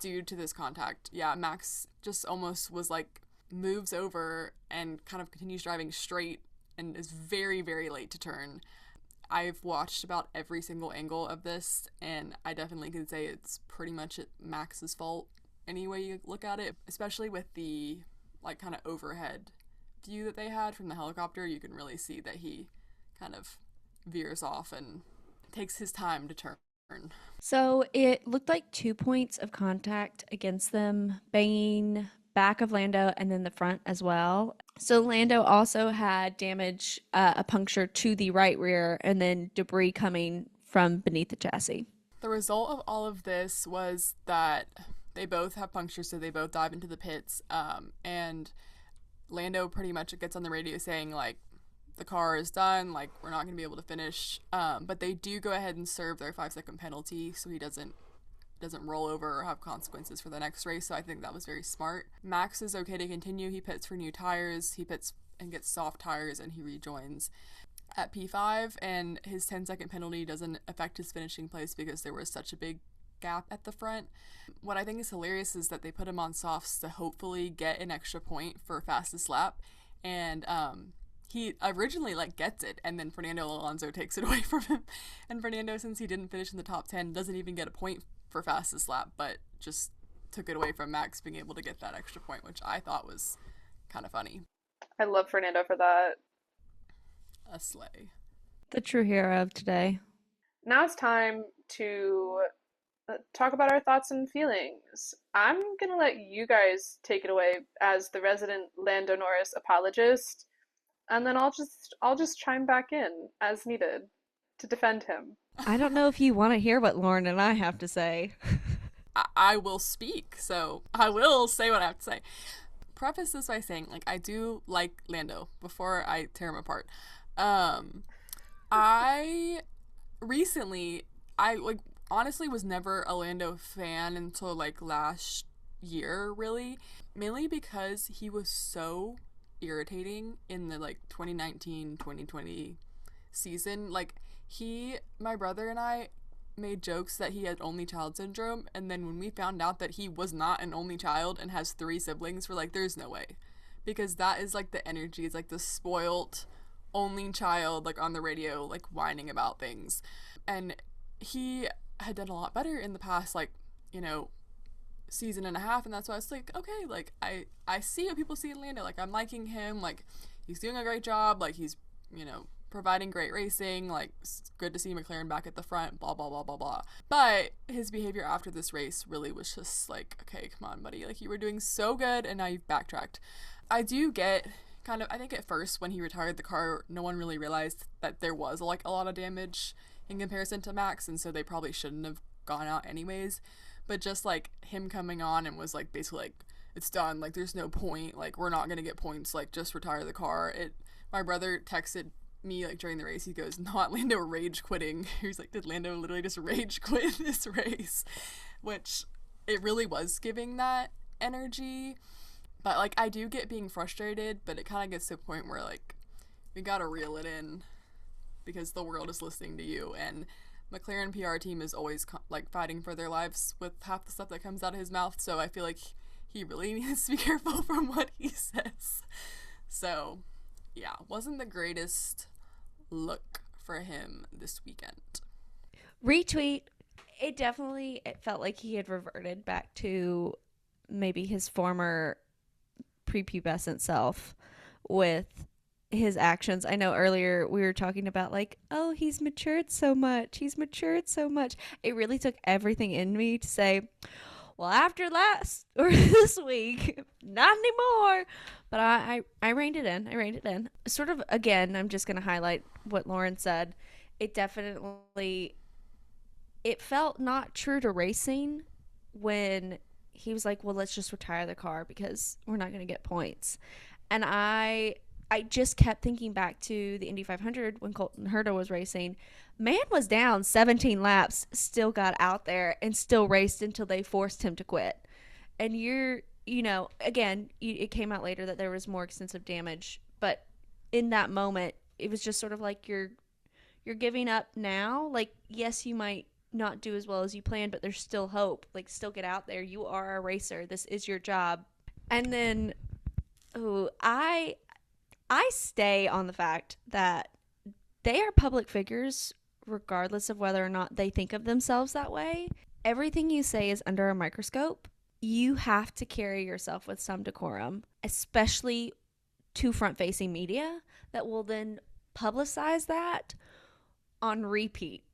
due to this contact. Yeah, Max just almost was like moves over and kind of continues driving straight and is very, very late to turn. I've watched about every single angle of this, and I definitely can say it's pretty much Max's fault any way you look at it, especially with the like kind of overhead view that they had from the helicopter. You can really see that he kind of veers off and takes his time to turn. So it looked like 2 points of contact against them, banging back of Lando and then the front as well. So Lando also had damage, a puncture to the right rear, and then debris coming from beneath the chassis. The result of all of this was that they both have punctures, so they both dive into the pits, and Lando pretty much gets on the radio saying, like, the car is done, like, we're not going to be able to finish, but they do go ahead and serve their 5-second penalty so he doesn't roll over or have consequences for the next race. So I think that was very smart. Max is okay to continue. He pits for new tires. He pits and gets soft tires, and he rejoins at P5, and his 10-second penalty doesn't affect his finishing place because there was such a big gap at the front. What I think is hilarious is that they put him on softs to hopefully get an extra point for fastest lap, and he originally gets it, and then Fernando Alonso takes it away from him, and Fernando, since he didn't finish in the top 10, doesn't even get a point for fastest lap, but just took it away from Max being able to get that extra point, which I thought was kind of funny. I love Fernando for that. A slay. The true hero of today. Now it's time to talk about our thoughts and feelings. I'm gonna let you guys take it away as the resident Lando Norris apologist, and then I'll just chime back in as needed to defend him. I don't know if you want to hear what Lauren and I have to say. I will speak, so I will say what I have to say. preface this by saying, like, I do like Lando before I tear him apart. Um, I recently, I like honestly was never a Lando fan until like last year, really, mainly because he was so irritating in the like 2019 2020 season. Like, my brother and I made jokes that he had only child syndrome, and then when we found out that he was not an only child and has three siblings, we're like, there's no way. Because that is like the energy. It's like the spoilt only child, like on the radio, like whining about things. And he had done a lot better in the past, like, you know, season and a half, and that's why I was like, okay, like I see what people see in Lando. Like, I'm liking him, like he's doing a great job, like he's, you know, providing great racing, like it's good to see McLaren back at the front, blah blah blah blah blah. But his behavior after this race really was just like, okay, come on, buddy, like you were doing so good and now you've backtracked. I do get kind of, I think at first when he retired the car, no one really realized that there was like a lot of damage in comparison to Max, and so they probably shouldn't have gone out anyways. But just like him coming on and was like basically like, it's done, like there's no point, like we're not gonna get points, like just retire the car. It My brother texted me like during the race, he goes, not Lando rage quitting. He's like, did Lando literally just rage quit this race? Which it really was giving that energy. But like I do get being frustrated, but it kind of gets to a point where like we gotta reel it in because the world is listening to you. And McLaren PR team is always like fighting for their lives with half the stuff that comes out of his mouth, so I feel like he really needs to be careful from what he says. So yeah, wasn't the greatest look for him this weekend. Retweet. It felt like he had reverted back to maybe his former prepubescent self with his actions. I know earlier we were talking about like, oh, he's matured so much. He's matured so much. It really took everything in me to say, well, after last or this week, not anymore. But I reined it in. I reined it in. Sort of, again, I'm just going to highlight what Lauren said. It definitely, it felt not true to racing when he was like, well, let's just retire the car because we're not going to get points. And I just kept thinking back to the Indy 500 when Colton Herta was racing. Man was down 17 laps, still got out there and still raced until they forced him to quit. And again, it came out later that there was more extensive damage, but in that moment, it was just sort of like you're giving up now. Like, yes, you might not do as well as you planned, but there's still hope. Like, still get out there. You are a racer. This is your job. And then, I stay on the fact that they are public figures regardless of whether or not they think of themselves that way. Everything you say is under a microscope. You have to carry yourself with some decorum, especially to front-facing media that will then publicize that on repeat.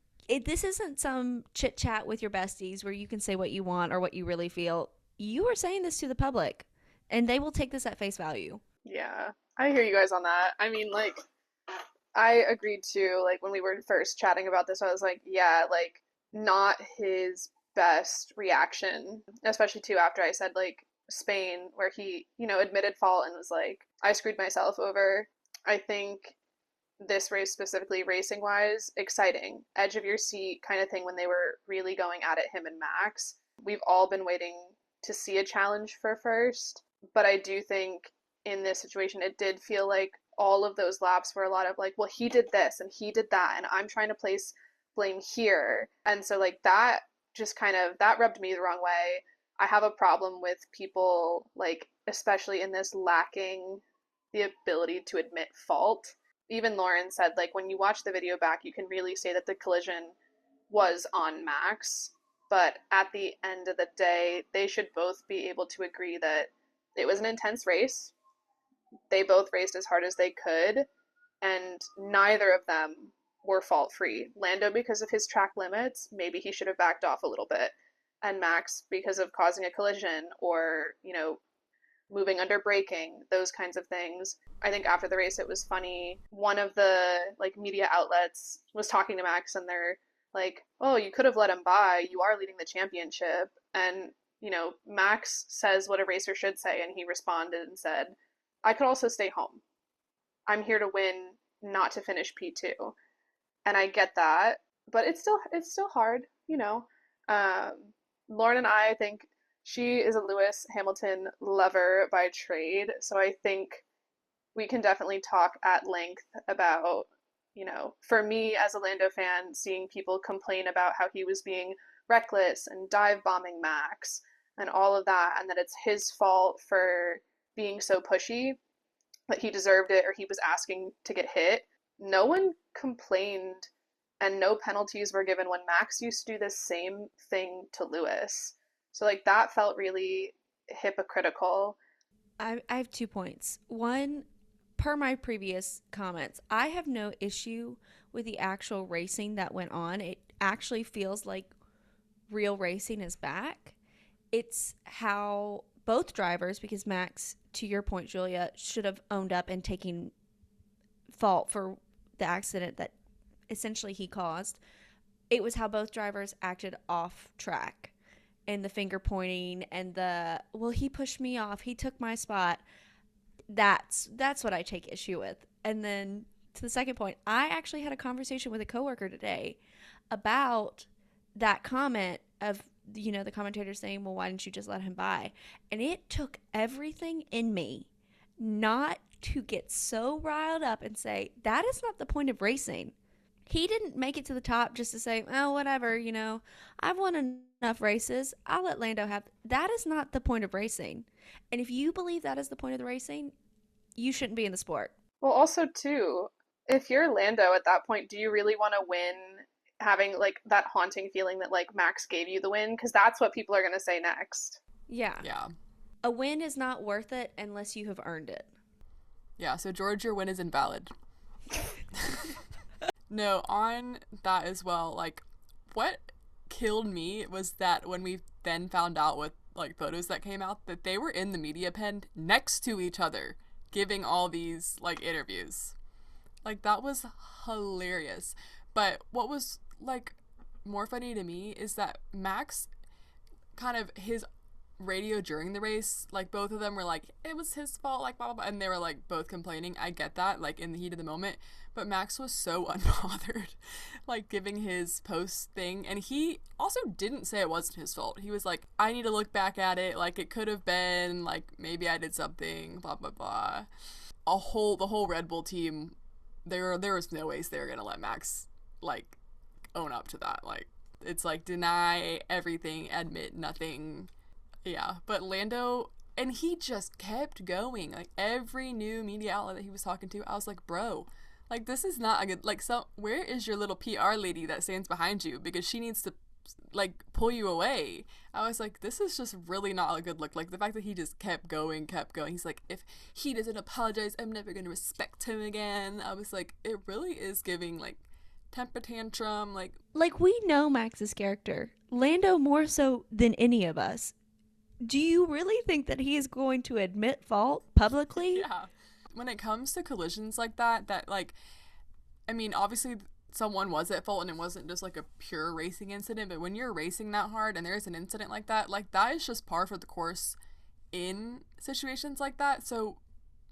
This isn't some chit-chat with your besties where you can say what you want or what you really feel. You are saying this to the public, and they will take this at face value. Yeah, I hear you guys on that. I mean, like, I agreed too. Like, when we were first chatting about this, I was like, yeah, like, not his best reaction, especially too after I said, like, Spain, where he, admitted fault and was like, I screwed myself over. I think this race specifically, racing wise, exciting, edge of your seat kind of thing when they were really going at it, him and Max. We've all been waiting to see a challenge for first, but I do think in this situation, it did feel like all of those laps were a lot of like, well, he did this and he did that, and I'm trying to place blame here. And so like that just kind of, that rubbed me the wrong way. I have a problem with people, like, especially in this, lacking the ability to admit fault. Even Lauren said, like, when you watch the video back, you can really say that the collision was on Max. But at the end of the day, they should both be able to agree that it was an intense race. They both raced as hard as they could, and neither of them were fault-free. Lando, because of his track limits, maybe he should have backed off a little bit. And Max, because of causing a collision or, moving under braking, those kinds of things. I think after the race, it was funny. One of the, like, media outlets was talking to Max, and they're like, oh, you could have let him by. You are leading the championship. And Max says what a racer should say, and he responded and said, I could also stay home. I'm here to win, not to finish P2. And I get that, but it's still hard, you know. Um, Lauren and I think she is a Lewis Hamilton lover by trade, so I think we can definitely talk at length about, for me as a Lando fan, seeing people complain about how he was being reckless and dive bombing Max and all of that, and that it's his fault for being so pushy, that he deserved it or he was asking to get hit. No one complained and no penalties were given when Max used to do the same thing to Lewis. So, like, that felt really hypocritical. I have 2 points. One, per my previous comments, I have no issue with the actual racing that went on. It actually feels like real racing is back. It's how both drivers, because Max, to your point, Julia, should have owned up and taken fault for the accident that essentially he caused. It was how both drivers acted off track, and the finger pointing and the, well, he pushed me off, he took my spot. That's what I take issue with. And then to the second point, I actually had a conversation with a coworker today about that comment of, the commentator saying, well, why didn't you just let him by? And it took everything in me not to get so riled up and say, that is not the point of racing. He didn't make it to the top just to say, oh, whatever, I've won enough races. I'll let Lando have. That is not the point of racing. And if you believe that is the point of the racing, you shouldn't be in the sport. Well, also, too, if you're Lando at that point, do you really want to win having like that haunting feeling that like Max gave you the win? Because that's what people are going to say next. Yeah. Yeah. A win is not worth it unless you have earned it. Yeah, so George, your win is invalid. No, on that as well, like, what killed me was that when we then found out with, like, photos that came out, that they were in the media pen next to each other, giving all these, like, interviews. Like, that was hilarious. But what was, like, more funny to me is that Max, kind of, his radio during the race, like, both of them were like, it was his fault, like, blah, blah, blah, and they were, like, both complaining. I get that, like, in the heat of the moment, but Max was so unbothered, like, giving his post thing, and he also didn't say it wasn't his fault. He was like, I need to look back at it, like, it could have been, like, maybe I did something, blah, blah, blah. The whole Red Bull team, there was no ways they were gonna let Max, like, own up to that. Like, it's like, deny everything, admit nothing. Yeah, but Lando, and he just kept going. Like, every new media outlet that he was talking to, I was like, bro, like, this is not a good, like, so where is your little PR lady that stands behind you? Because she needs to, like, pull you away. I was like, this is just really not a good look. Like, the fact that he just kept going. He's like, if he doesn't apologize, I'm never going to respect him again. I was like, it really is giving, like, temper tantrum, like we know Max's character. Lando more so than any of us. Do you really think that he is going to admit fault publicly? Yeah. When it comes to collisions like that, like, I mean, obviously someone was at fault and it wasn't just like a pure racing incident, but when you're racing that hard and there's an incident like that is just par for the course in situations like that. So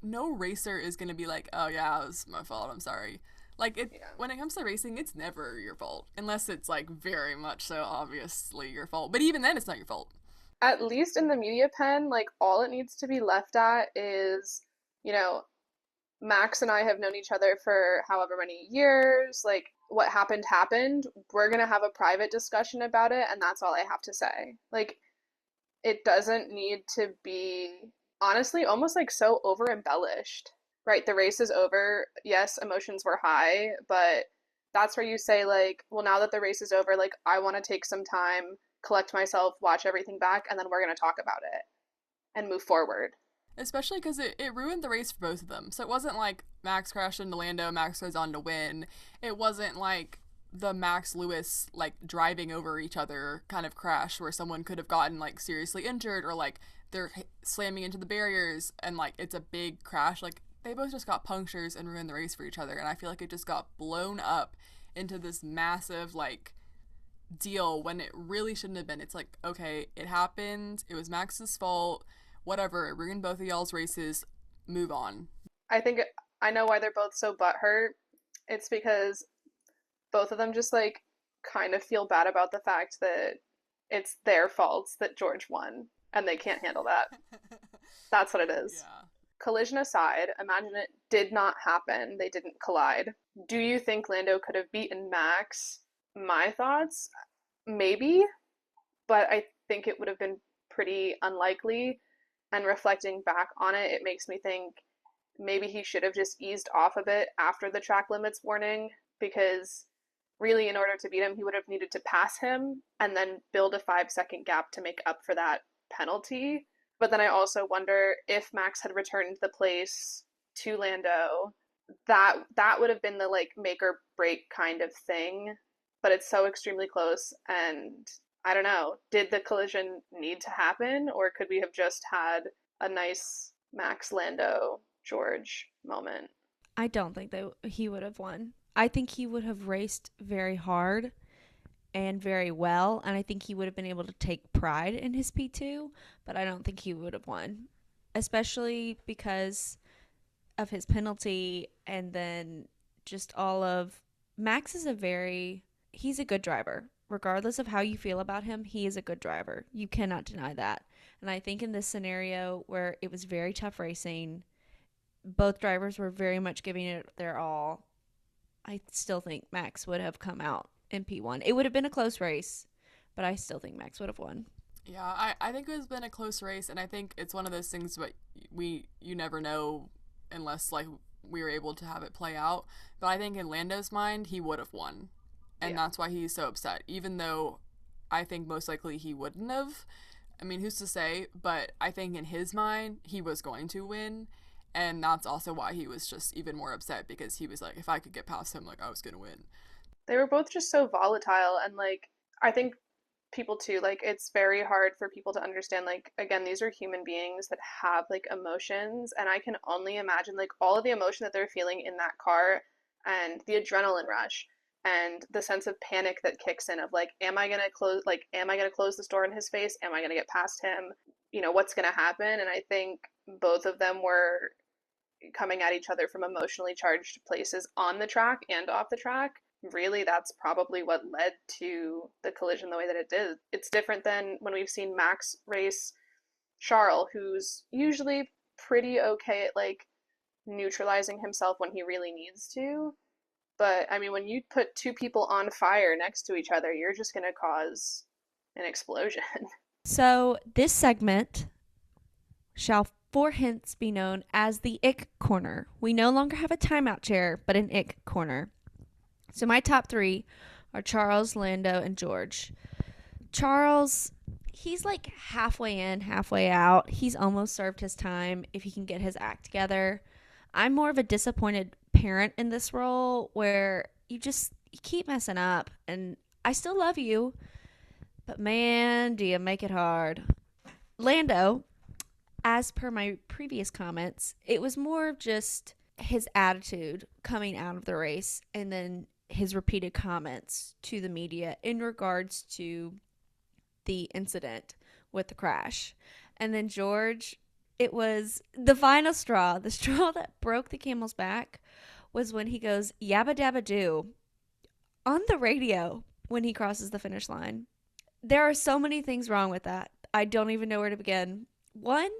no racer is going to be like, oh yeah, it was my fault, I'm sorry. Like, when it comes to racing, it's never your fault, unless it's like very much so obviously your fault. But even then, it's not your fault. At least in the media pen, like, all it needs to be left at is, you know, Max and I have known each other for however many years. Like, what happened happened. We're gonna have a private discussion about it, and that's all I have to say. Like, it doesn't need to be, honestly, almost like so over embellished. Right, the race is over. Yes, emotions were high, but that's where you say, like, well, now that the race is over, like, I want to take some time, collect myself, watch everything back, and then we're going to talk about it and move forward. Especially because it ruined the race for both of them. So it wasn't like Max crashed into Lando, Max goes on to win. It wasn't like the Max Lewis, like, driving over each other kind of crash where someone could have gotten, like, seriously injured, or like they're slamming into the barriers and, like, it's a big crash. Like, they both just got punctures and ruined the race for each other, and I feel like it just got blown up into this massive, like, deal when it really shouldn't have been. It's like, okay, it happened. It was Max's fault. Whatever. It ruined both of y'all's races. Move on. I think I know why they're both so butthurt. It's because both of them just like kind of feel bad about the fact that it's their faults that George won and they can't handle that. That's what it is. Yeah. Collision aside, imagine it did not happen. They didn't collide. Do you think Lando could have beaten Max? My thoughts, maybe, but I think it would have been pretty unlikely. And reflecting back on it, it makes me think maybe he should have just eased off a bit after the track limits warning, because really, in order to beat him, he would have needed to pass him and then build a 5 second gap to make up for that penalty. But then I also wonder if Max had returned the place to Lando, that would have been the like make or break kind of thing. But it's so extremely close, and I don't know. Did the collision need to happen, or could we have just had a nice Max Lando George moment? I don't think he would have won. I think he would have raced very hard and very well, and I think he would have been able to take pride in his P2, but I don't think he would have won, especially because of his penalty and then just all of Max is he's a good driver. Regardless of how you feel about him, he is a good driver. You cannot deny that. And I think in this scenario where it was very tough racing, both drivers were very much giving it their all. I still think Max would have come out in P1. It would have been a close race, but I still think Max would have won. Yeah, I think it has been a close race, and I think it's one of those things but you never know unless like we were able to have it play out. But I think in Lando's mind, he would have won. And Yeah. that's why he's so upset, even though I think most likely he wouldn't have. I mean, who's to say? But I think in his mind, he was going to win. And that's also why he was just even more upset, because he was like, if I could get past him, like, I was going to win. They were both just so volatile, and like I think people too, like it's very hard for people to understand, like again, these are human beings that have like emotions, and I can only imagine like all of the emotion that they're feeling in that car, and the adrenaline rush and the sense of panic that kicks in of like, am I going to close the door in his face, am I going to get past him, what's going to happen. And I think both of them were coming at each other from emotionally charged places on the track and off the track. Really, that's probably what led to the collision the way that it did. It's different than when we've seen Max race Charles, who's usually pretty okay at like neutralizing himself when he really needs to. But I mean, when you put two people on fire next to each other, you're just going to cause an explosion. So this segment shall for hints be known as the Ick Corner. We no longer have a timeout chair, but an Ick Corner. So my top three are Charles, Lando, and George. Charles, he's like halfway in, halfway out. He's almost served his time if he can get his act together. I'm more of a disappointed parent in this role where you keep messing up, and I still love you, but man, do you make it hard. Lando, as per my previous comments, it was more of just his attitude coming out of the race and then his repeated comments to the media in regards to the incident with the crash. And then George, it was the final straw. The straw that broke the camel's back was when he goes yabba dabba doo on the radio when he crosses the finish line. There are so many things wrong with that. I don't even know where to begin. One,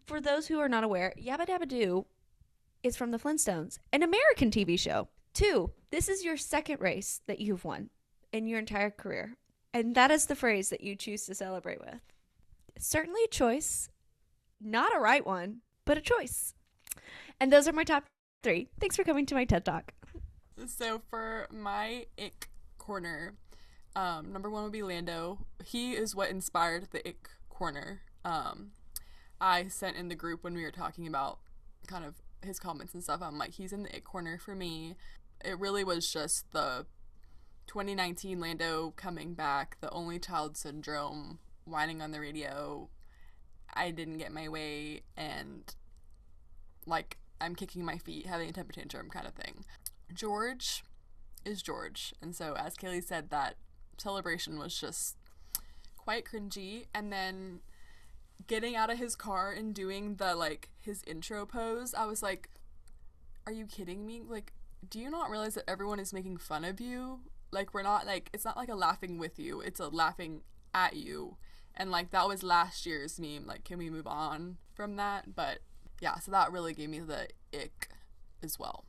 for those who are not aware, Yabba Dabba Doo is from the Flintstones, an American TV show. Two, this is your second race that you've won in your entire career. And that is the phrase that you choose to celebrate with. It's certainly a choice. Not a right one, but a choice. And those are my top three. Thanks for coming to my TED Talk. So for my ick corner, number one would be Lando. He is what inspired the ick corner. I sent in the group when we were talking about kind of his comments and stuff. I'm like, he's in the ick corner for me. It really was just the 2019 Lando coming back, the only child syndrome, whining on the radio. I didn't get my way, and like I'm kicking my feet, having a temper tantrum kind of thing. George is George, and so as Kaylee said, that celebration was just quite cringy. And then getting out of his car and doing the like his intro pose, I was like, are you kidding me? Like, do you not realize that everyone is making fun of you? Like, we're not like, it's not like a laughing with you, it's a laughing at you. And like, that was last year's meme. Like, can we move on from that? But yeah, so that really gave me the ick as well.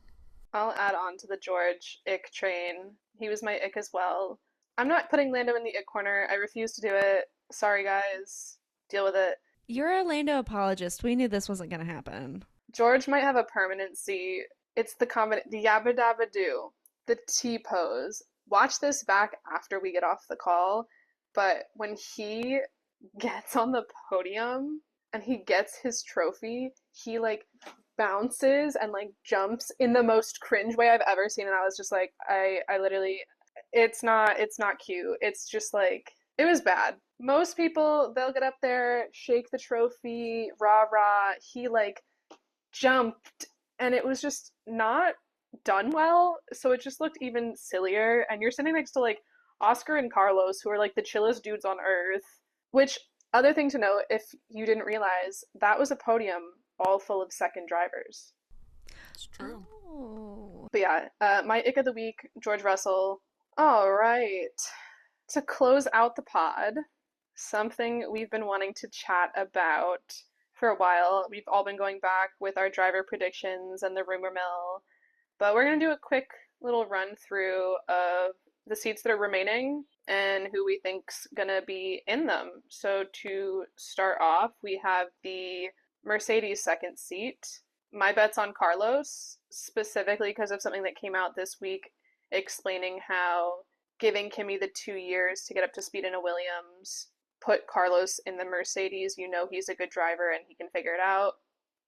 I'll add on to the George ick train. He was my ick as well. I'm not putting Lando in the ick corner. I refuse to do it. Sorry, guys. Deal with it. You're a Lando apologist. We knew this wasn't going to happen. George might have a permanency. It's the yabba dabba do, the T pose. Watch this back after we get off the call, but when he gets on the podium and he gets his trophy, he like bounces and like jumps in the most cringe way I've ever seen, and I was just like, I literally, it's not cute. It's just like it was bad. Most people they'll get up there, shake the trophy, rah rah. He like jumped and it was just not done well, so it just looked even sillier. And you're sitting next to like Oscar and Carlos, who are like the chillest dudes on earth. Which, other thing to note, if you didn't realize, that was a podium all full of second drivers. It's true. Oh. But yeah, my ick of the week, George Russell. All right, to close out the pod, something we've been wanting to chat about for a while. We've all been going back with our driver predictions and the rumor mill, but we're going to do a quick little run through of the seats that are remaining and who we think's going to be in them. So to start off, we have the Mercedes second seat. My bet's on Carlos, specifically because of something that came out this week explaining how giving Kimi the 2 years to get up to speed in a Williams put Carlos in the Mercedes. You know he's a good driver and he can figure it out.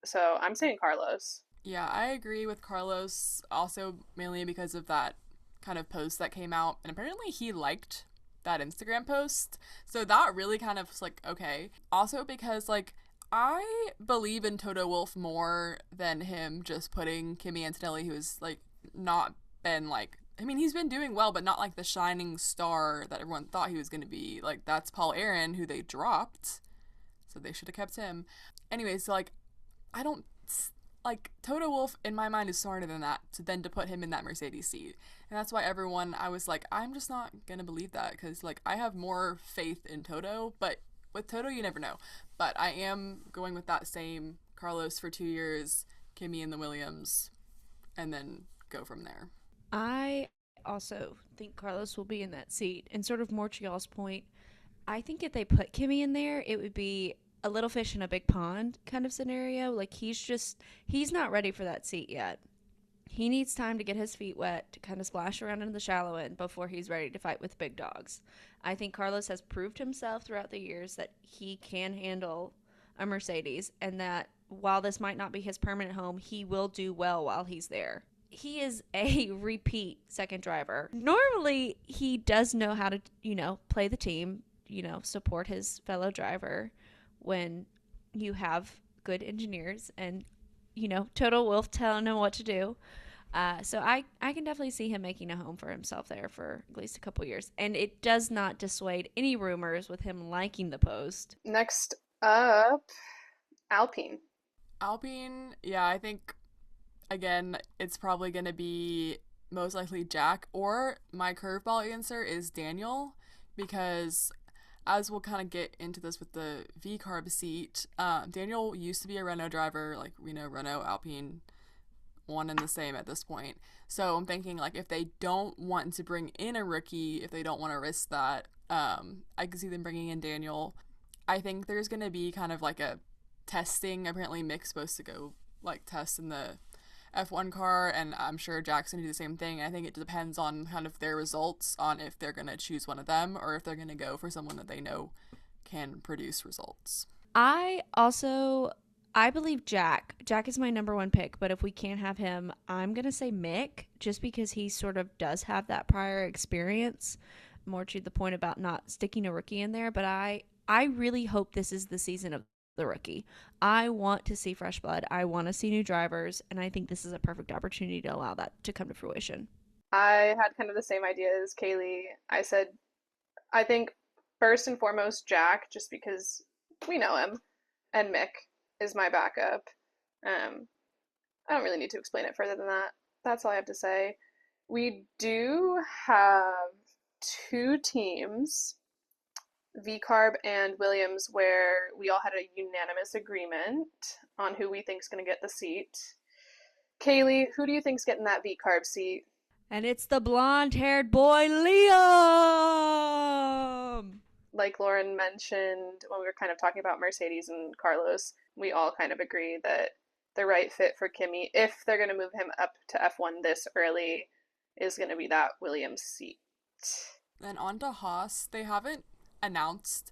So I'm saying Carlos. Yeah, I agree with Carlos, also mainly because of that kind of post that came out. And apparently he liked that Instagram post. So that really kind of was like, okay. Also because, like, I believe in Toto Wolff more than him just putting Kimi Antonelli, who's, like, not been, like, I mean, he's been doing well, but not, like, the shining star that everyone thought he was going to be. Like, that's Paul Aaron, who they dropped. So they should have kept him. Anyways, so, like, I don't like Toto Wolff in my mind is smarter than that to put him in that Mercedes seat. And that's why everyone I was like, I'm just not gonna believe that because like I have more faith in Toto, but with Toto you never know. But I am going with that same Carlos for 2 years, Kimi in the Williams, and then go from there. I also think Carlos will be in that seat. And sort of more to y'all's point, I think if they put Kimmy in there, it would be a little fish in a big pond kind of scenario. Like he's not ready for that seat yet. He needs time to get his feet wet, to kind of splash around in the shallow end before he's ready to fight with big dogs. I think Carlos has proved himself throughout the years that he can handle a Mercedes and that while this might not be his permanent home, he will do well while he's there. He is a repeat second driver. Normally, he does know how to, play the team, support his fellow driver when you have good engineers and, Toto Wolff telling him what to do. So I can definitely see him making a home for himself there for at least a couple years. And it does not dissuade any rumors with him liking the post. Next up, Alpine. Alpine, yeah, I think again it's probably gonna be most likely Jack, or my curveball answer is Daniel, because as we'll kind of get into this with the V carb seat, Daniel used to be a Renault driver, like we know Renault, Alpine, one and the same at this point. So I'm thinking like if they don't want to bring in a rookie, if they don't want to risk that, I could see them bringing in Daniel. I think there's gonna be kind of like a testing. Apparently Mick's supposed to go like test in the F1 car, and I'm sure Jack's gonna do the same thing. I think it depends on kind of their results on if they're gonna choose one of them or if they're gonna go for someone that they know can produce results. I believe Jack. Jack is my number one pick, but if we can't have him, I'm going to say Mick, just because he sort of does have that prior experience, more to the point about not sticking a rookie in there, but I really hope this is the season of the rookie. I want to see fresh blood. I want to see new drivers, and I think this is a perfect opportunity to allow that to come to fruition. I had kind of the same idea as Kaylee. I said I think first and foremost Jack, just because we know him, and Mick is my backup. Um, I don't really need to explain it further than that. That's all I have to say. We do have two teams, VCarb and Williams, where we all had a unanimous agreement on who we think's going to get the seat. Kaylee, who do you think's getting that VCarb seat? And it's the blonde-haired boy, Liam! Like Lauren mentioned when we were kind of talking about Mercedes and Carlos, we all kind of agree that the right fit for Kimi, if they're going to move him up to F1 this early, is going to be that Williams seat. Then on to Haas. They haven't announced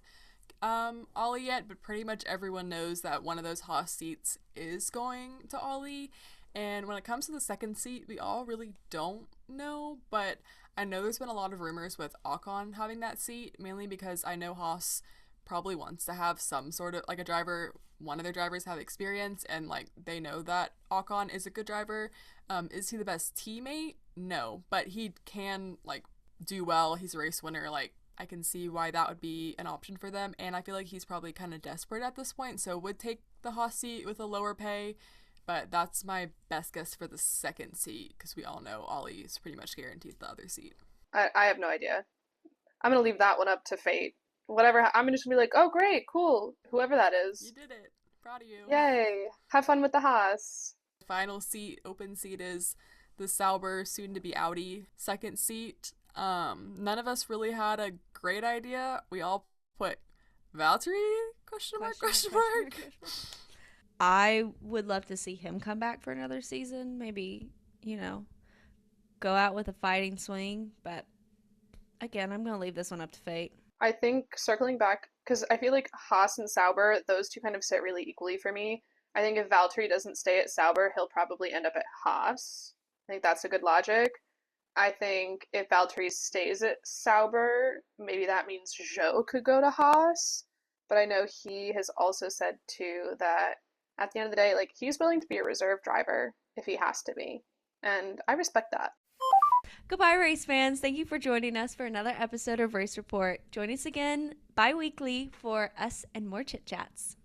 Ollie yet, but pretty much everyone knows that one of those Haas seats is going to Ollie. And when it comes to the second seat, we all really don't know, but I know there's been a lot of rumors with Ocon having that seat, mainly because I know Haas probably wants to have some sort of like a driver, one of their drivers have experience, and like they know that Ocon is a good driver. Is he the best teammate? No, but he can like do well. He's a race winner. Like I can see why that would be an option for them, and I feel like he's probably kind of desperate at this point, so would take the Haas seat with a lower pay. But that's my best guess for the second seat because we all know Ollie is pretty much guaranteed the other seat. I have no idea. I'm going to leave that one up to fate. Whatever, I'm just going to be like, oh, great, cool, whoever that You is. did it. Proud of you. Yay. Have fun with the Haas. Final seat, open seat is the Sauber, soon to be Audi second seat. None of us really had a great idea. We all put Valtteri? Question mark? Question mark? I would love to see him come back for another season. Maybe, go out with a fighting swing. But again, I'm going to leave this one up to fate. I think circling back, because I feel like Haas and Sauber, those two kind of sit really equally for me. I think if Valtteri doesn't stay at Sauber, he'll probably end up at Haas. I think that's a good logic. I think if Valtteri stays at Sauber, maybe that means Zhou could go to Haas. But I know he has also said too that at the end of the day, like he's willing to be a reserve driver if he has to be. And I respect that. Goodbye, race fans. Thank you for joining us for another episode of Race Report. Join us again bi-weekly for us and more chit chats.